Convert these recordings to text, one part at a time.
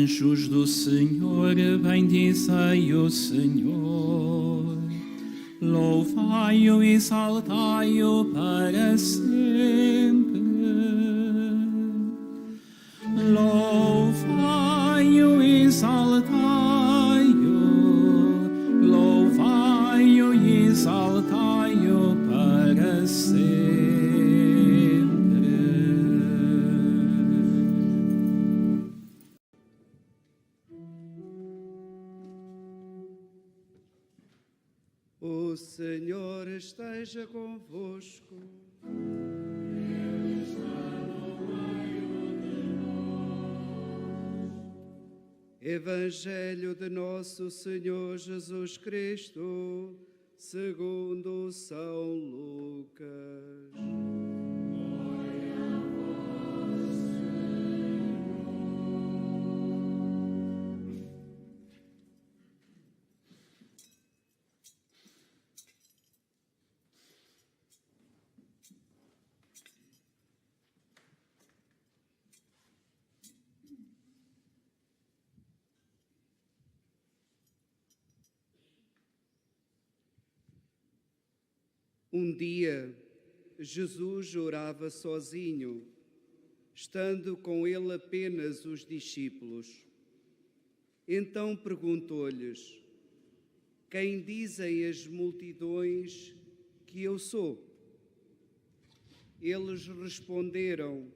anjos do Senhor, bendizei o Senhor. Louvai-o e exaltai-o para sempre. Louvai-o e exaltai-o. Louvai-o e exaltai-o para sempre. O Senhor esteja convosco. Ele está no meio de nós. Evangelho de nosso Senhor Jesus Cristo, segundo São Lucas. Glória a vós, Senhor. Um dia, Jesus orava sozinho, estando com ele apenas os discípulos. Então perguntou-lhes: quem dizem as multidões que eu sou? Eles responderam: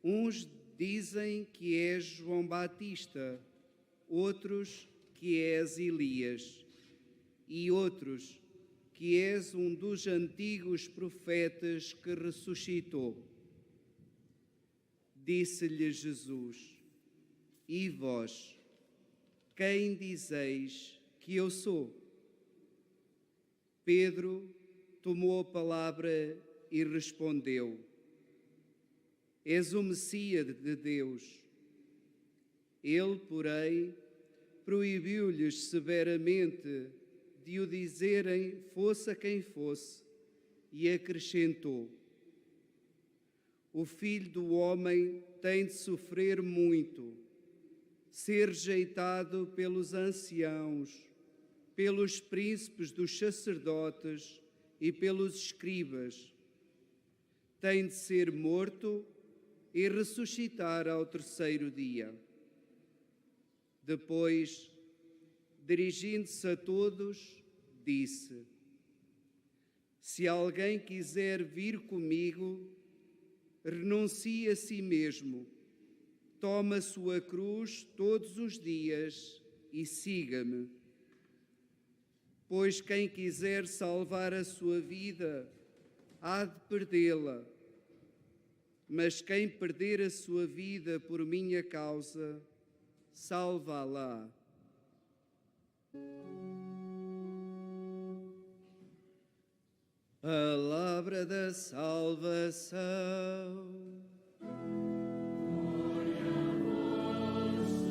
uns dizem que és João Batista, outros que és Elias, e outros que és um dos antigos profetas que ressuscitou. Disse-lhe Jesus: e vós, quem dizeis que eu sou? Pedro tomou a palavra e respondeu: és o Messias de Deus. Ele, porém, proibiu-lhes severamente de o dizerem, fosse quem fosse, e acrescentou: o Filho do Homem tem de sofrer muito, ser rejeitado pelos anciãos, pelos príncipes dos sacerdotes e pelos escribas. Tem de ser morto e ressuscitar ao terceiro dia. Depois, dirigindo-se a todos, disse: se alguém quiser vir comigo, renuncie a si mesmo, tome a sua cruz todos os dias e siga-me. Pois quem quiser salvar a sua vida, há de perdê-la. Mas quem perder a sua vida por minha causa, salvá-la. Palavra da salvação. Glória a vós, Senhor.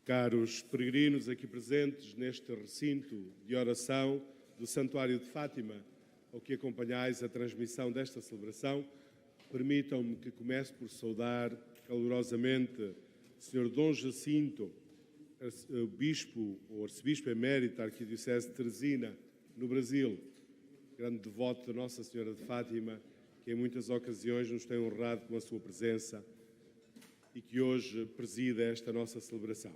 Caros peregrinos aqui presentes neste recinto de oração do Santuário de Fátima, ao que acompanhais a transmissão desta celebração, permitam-me que comece por saudar calorosamente o Sr. Dom Jacinto, Bispo ou Arcebispo Emérito da Arquidiocese de Teresina, no Brasil, grande devoto de Nossa Senhora de Fátima, que em muitas ocasiões nos tem honrado com a sua presença e que hoje presida esta nossa celebração.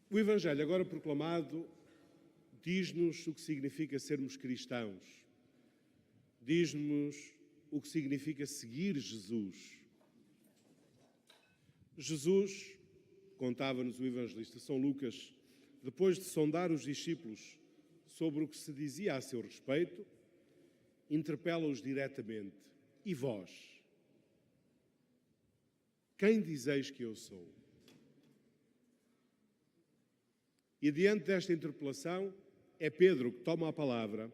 O Evangelho agora proclamado diz-nos o que significa sermos cristãos, diz-nos o que significa seguir Jesus. Jesus, contava-nos o evangelista São Lucas, depois de sondar os discípulos sobre o que se dizia a seu respeito, interpela-os diretamente: e vós? Quem dizeis que eu sou? E diante desta interpelação, é Pedro que toma a palavra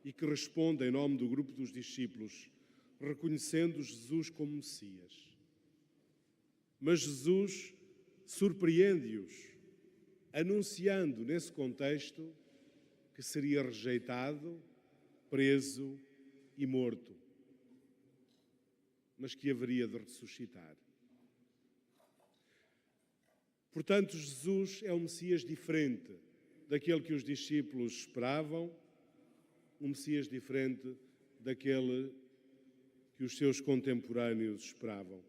e que responde em nome do grupo dos discípulos, reconhecendo Jesus como Messias. Mas Jesus surpreende-os, anunciando nesse contexto que seria rejeitado, preso e morto, mas que haveria de ressuscitar. Portanto, Jesus é um Messias diferente daquele que os discípulos esperavam, um Messias diferente daquele que os seus contemporâneos esperavam.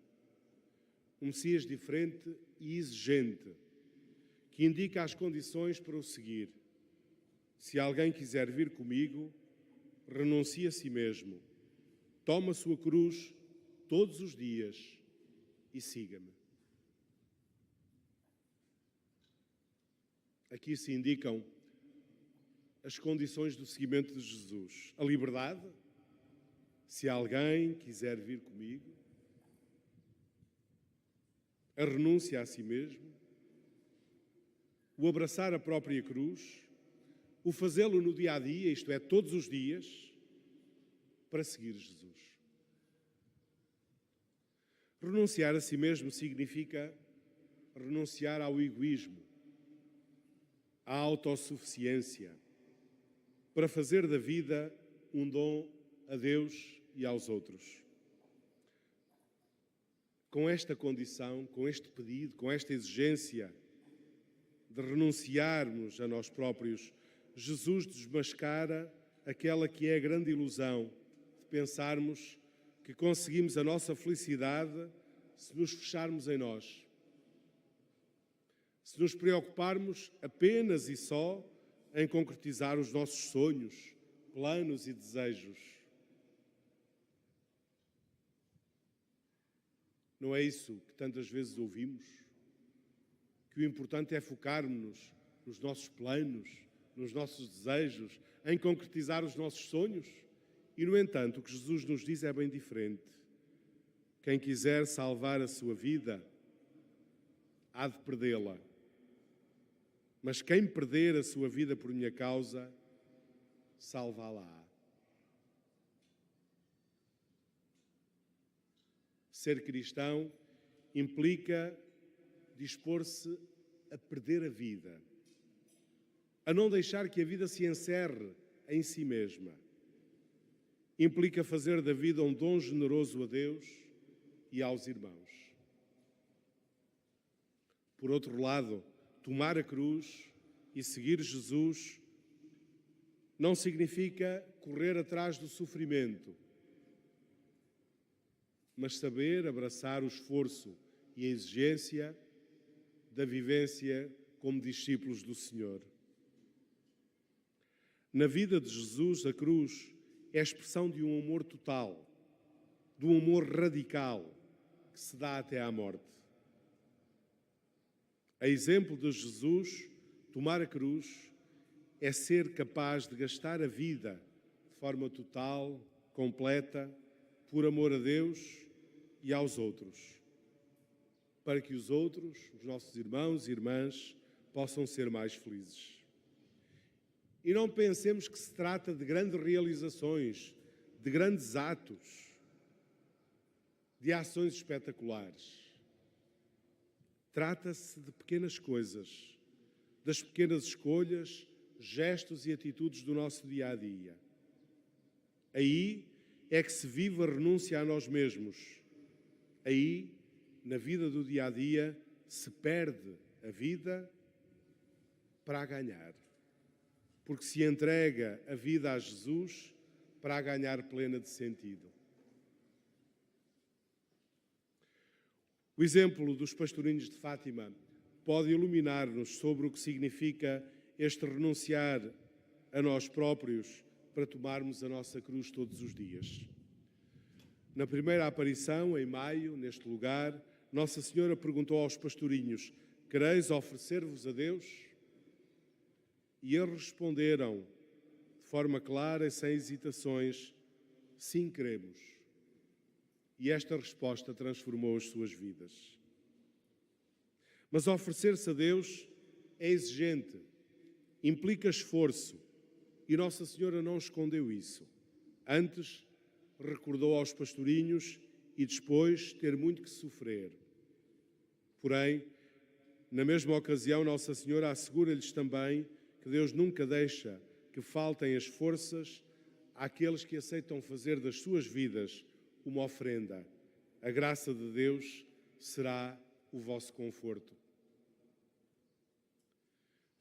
Um Messias diferente e exigente, que indica as condições para o seguir. Se alguém quiser vir comigo, renuncie a si mesmo, tome a sua cruz todos os dias e siga-me. Aqui se indicam as condições do seguimento de Jesus. A liberdade, se alguém quiser vir comigo, a renúncia a si mesmo, o abraçar a própria cruz, o fazê-lo no dia-a-dia, isto é, todos os dias, para seguir Jesus. Renunciar a si mesmo significa renunciar ao egoísmo, à autossuficiência, para fazer da vida um dom a Deus e aos outros. Com esta condição, com este pedido, com esta exigência de renunciarmos a nós próprios, Jesus desmascara aquela que é a grande ilusão de pensarmos que conseguimos a nossa felicidade se nos fecharmos em nós, se nos preocuparmos apenas e só em concretizar os nossos sonhos, planos e desejos. Não é isso que tantas vezes ouvimos? Que o importante é focarmos-nos nos nossos planos, nos nossos desejos, em concretizar os nossos sonhos? E, no entanto, o que Jesus nos diz é bem diferente. Quem quiser salvar a sua vida, há de perdê-la. Mas quem perder a sua vida por minha causa, salvá-la-á. Ser cristão implica dispor-se a perder a vida, a não deixar que a vida se encerre em si mesma. Implica fazer da vida um dom generoso a Deus e aos irmãos. Por outro lado, tomar a cruz e seguir Jesus não significa correr atrás do sofrimento, mas saber abraçar o esforço e a exigência da vivência como discípulos do Senhor. Na vida de Jesus, a cruz é a expressão de um amor total, de um amor radical que se dá até à morte. A exemplo de Jesus, tomar a cruz é ser capaz de gastar a vida de forma total, completa, por amor a Deus e aos outros, para que os outros, os nossos irmãos e irmãs, possam ser mais felizes. E não pensemos que se trata de grandes realizações, de grandes atos, de ações espetaculares. Trata-se de pequenas coisas, das pequenas escolhas, gestos e atitudes do nosso dia-a-dia. Aí é que se vive a renúncia a nós mesmos. Aí, na vida do dia-a-dia, se perde a vida para a ganhar. Porque se entrega a vida a Jesus para a ganhar plena de sentido. O exemplo dos pastorinhos de Fátima pode iluminar-nos sobre o que significa este renunciar a nós próprios para tomarmos a nossa cruz todos os dias. Na primeira aparição, em maio, neste lugar, Nossa Senhora perguntou aos pastorinhos: quereis oferecer-vos a Deus? E eles responderam, de forma clara e sem hesitações: sim, queremos. E esta resposta transformou as suas vidas. Mas oferecer-se a Deus é exigente, implica esforço, e Nossa Senhora não escondeu isso. Antes, recordou aos pastorinhos e depois ter muito que sofrer. Porém, na mesma ocasião, Nossa Senhora assegura-lhes também que Deus nunca deixa que faltem as forças àqueles que aceitam fazer das suas vidas uma ofrenda. A graça de Deus será o vosso conforto.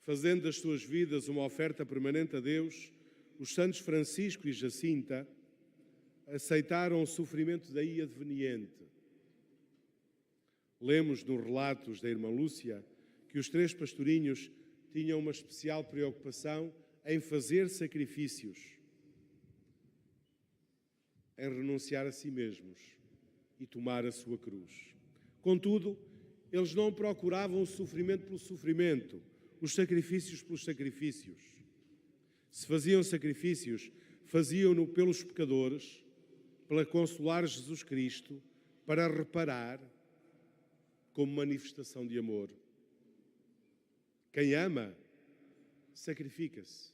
Fazendo das suas vidas uma oferta permanente a Deus, os santos Francisco e Jacinta aceitaram o sofrimento daí adveniente. Lemos nos relatos da irmã Lúcia que os 3 pastorinhos tinham uma especial preocupação em fazer sacrifícios, em renunciar a si mesmos e tomar a sua cruz. Contudo, eles não procuravam o sofrimento pelo sofrimento, os sacrifícios pelos sacrifícios. Se faziam sacrifícios, faziam-no pelos pecadores, para consolar Jesus Cristo, para reparar, como manifestação de amor. Quem ama, sacrifica-se,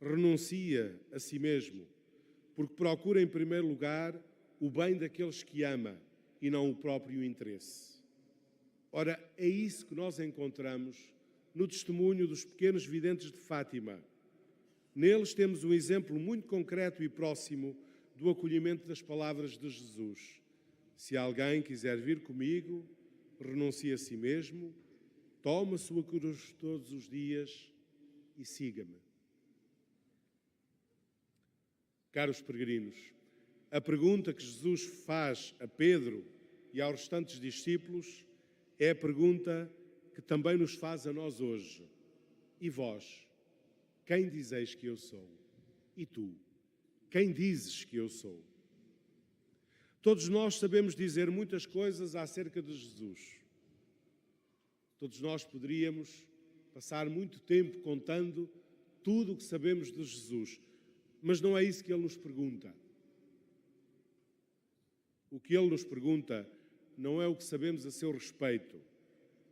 renuncia a si mesmo, porque procura em primeiro lugar o bem daqueles que ama e não o próprio interesse. Ora, é isso que nós encontramos no testemunho dos pequenos videntes de Fátima. Neles temos um exemplo muito concreto e próximo do acolhimento das palavras de Jesus. Se alguém quiser vir comigo, renuncie a si mesmo, tome a sua cruz todos os dias e siga-me. Caros peregrinos, a pergunta que Jesus faz a Pedro e aos restantes discípulos é a pergunta que também nos faz a nós hoje. E vós, quem dizeis que eu sou? E tu, quem dizes que eu sou? Todos nós sabemos dizer muitas coisas acerca de Jesus. Todos nós poderíamos passar muito tempo contando tudo o que sabemos de Jesus, mas não é isso que Ele nos pergunta. O que Ele nos pergunta não é o que sabemos a seu respeito,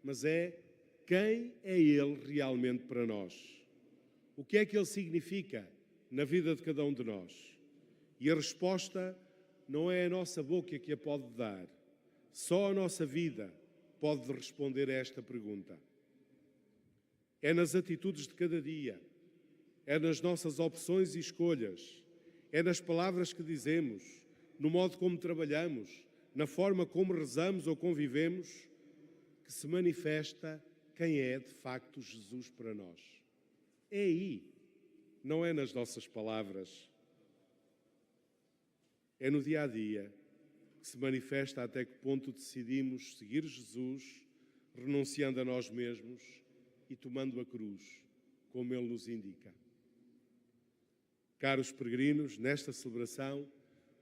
mas é quem é Ele realmente para nós. O que é que Ele significa na vida de cada um de nós? E a resposta não é a nossa boca que a pode dar. Só a nossa vida pode responder a esta pergunta. É nas atitudes de cada dia, é nas nossas opções e escolhas, é nas palavras que dizemos, no modo como trabalhamos, na forma como rezamos ou convivemos, que se manifesta quem é de facto Jesus para nós. É aí, não é nas nossas palavras. É no dia a dia que se manifesta até que ponto decidimos seguir Jesus, renunciando a nós mesmos e tomando a cruz, como Ele nos indica. Caros peregrinos, nesta celebração,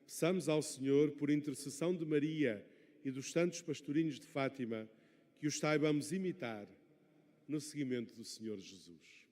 peçamos ao Senhor, por intercessão de Maria e dos santos pastorinhos de Fátima, que os saibamos imitar no seguimento do Senhor Jesus.